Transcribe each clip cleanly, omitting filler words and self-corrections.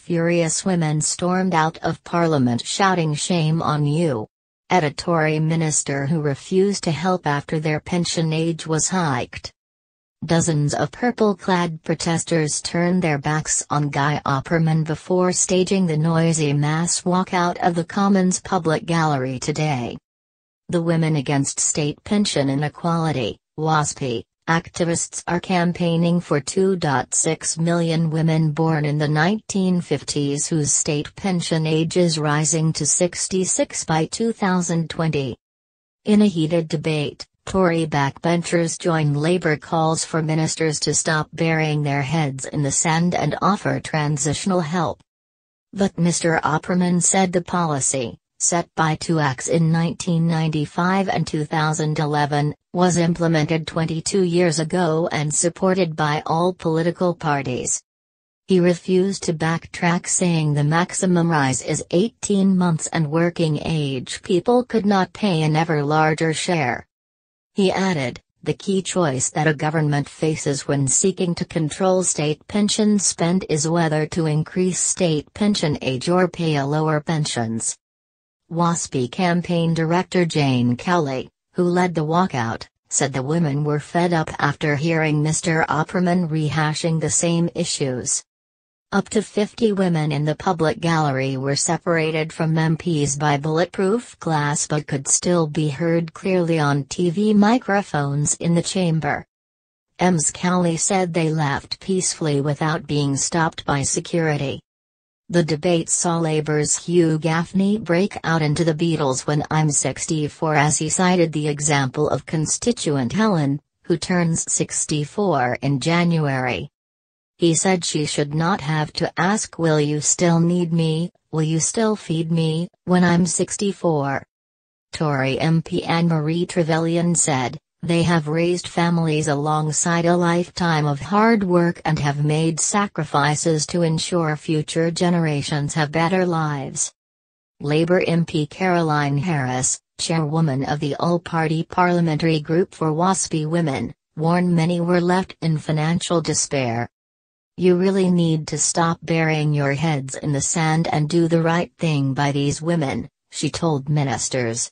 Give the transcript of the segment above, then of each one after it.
Furious women stormed out of Parliament shouting "Shame on you!" at a Tory minister who refused to help after their pension age was hiked. Dozens of purple-clad protesters turned their backs on Guy Opperman before staging the noisy mass walkout of the Commons Public Gallery today. The Women Against State Pension Inequality, Waspi, activists are campaigning for 2.6 million women born in the 1950s whose state pension age is rising to 66 by 2020. In a heated debate, Tory backbenchers joined Labour calls for ministers to stop burying their heads in the sand and offer transitional help. But Mr. Opperman said the policy, set by two acts in 1995 and 2011, was implemented 22 years ago and supported by all political parties. He refused to backtrack, saying the maximum rise is 18 months and working age people could not pay an ever larger share. He added, the key choice that a government faces when seeking to control state pension spend is whether to increase state pension age or pay a lower pensions. Waspi campaign director Jane Kelly, who led the walkout, said the women were fed up after hearing Mr. Opperman rehashing the same issues. Up to 50 women in the public gallery were separated from MPs by bulletproof glass but could still be heard clearly on TV microphones in the chamber. Ms. Kelly said they left peacefully without being stopped by security. The debate saw Labour's Hugh Gaffney break out into the Beatles' "When I'm 64" as he cited the example of constituent Helen, who turns 64 in January. He said she should not have to ask "Will you still need me, will you still feed me, when I'm 64?" Tory MP Anne-Marie Trevelyan said, they have raised families alongside a lifetime of hard work and have made sacrifices to ensure future generations have better lives. Labour MP Caroline Harris, chairwoman of the All-Party Parliamentary Group for Waspi Women, warned many were left in financial despair. You really need to stop burying your heads in the sand and do the right thing by these women, she told ministers.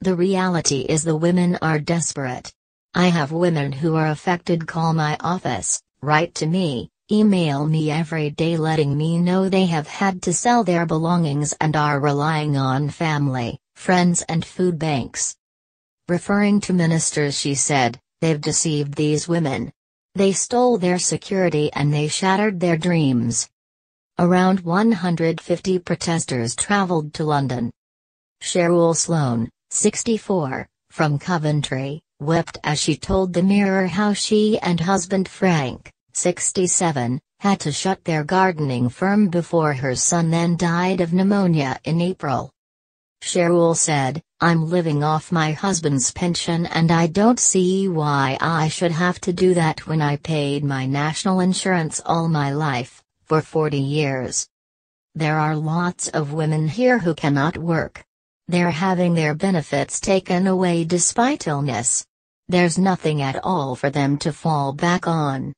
The reality is the women are desperate. I have women who are affected call my office, write to me, email me every day letting me know they have had to sell their belongings and are relying on family, friends and food banks. Referring to ministers, she said, they've deceived these women. They stole their security and they shattered their dreams. Around 150 protesters travelled to London. Cheryl Sloan, 64, from Coventry, wept as she told the Mirror how she and husband Frank, 67, had to shut their gardening firm before her son then died of pneumonia in April. Cheryl said, I'm living off my husband's pension and I don't see why I should have to do that when I paid my national insurance all my life, for 40 years. There are lots of women here who cannot work. They're having their benefits taken away despite illness. There's nothing at all for them to fall back on.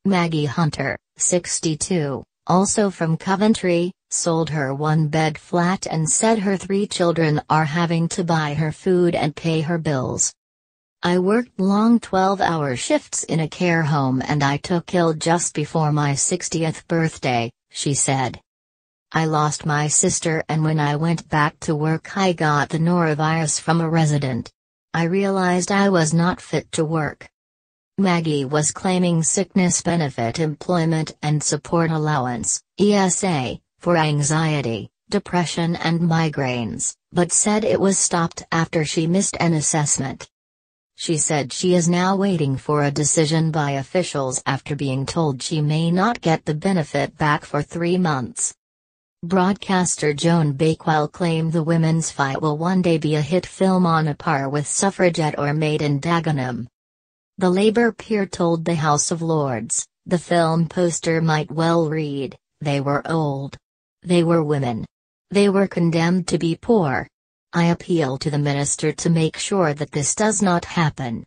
Maggie Hunter, 62, also from Coventry, sold her one-bed flat and said her 3 children are having to buy her food and pay her bills. I worked long 12-hour shifts in a care home and I took ill just before my 60th birthday, she said. I lost my sister and when I went back to work I got the norovirus from a resident. I realized I was not fit to work. Maggie was claiming sickness benefit, employment and support allowance, ESA, for anxiety, depression and migraines, but said it was stopped after she missed an assessment. She said she is now waiting for a decision by officials after being told she may not get the benefit back for 3 months. Broadcaster Joan Bakewell claimed the women's fight will one day be a hit film on a par with Suffragette or Made in Dagenham. The Labour peer told the House of Lords, the film poster might well read, they were old. They were women. They were condemned to be poor. I appeal to the minister to make sure that this does not happen.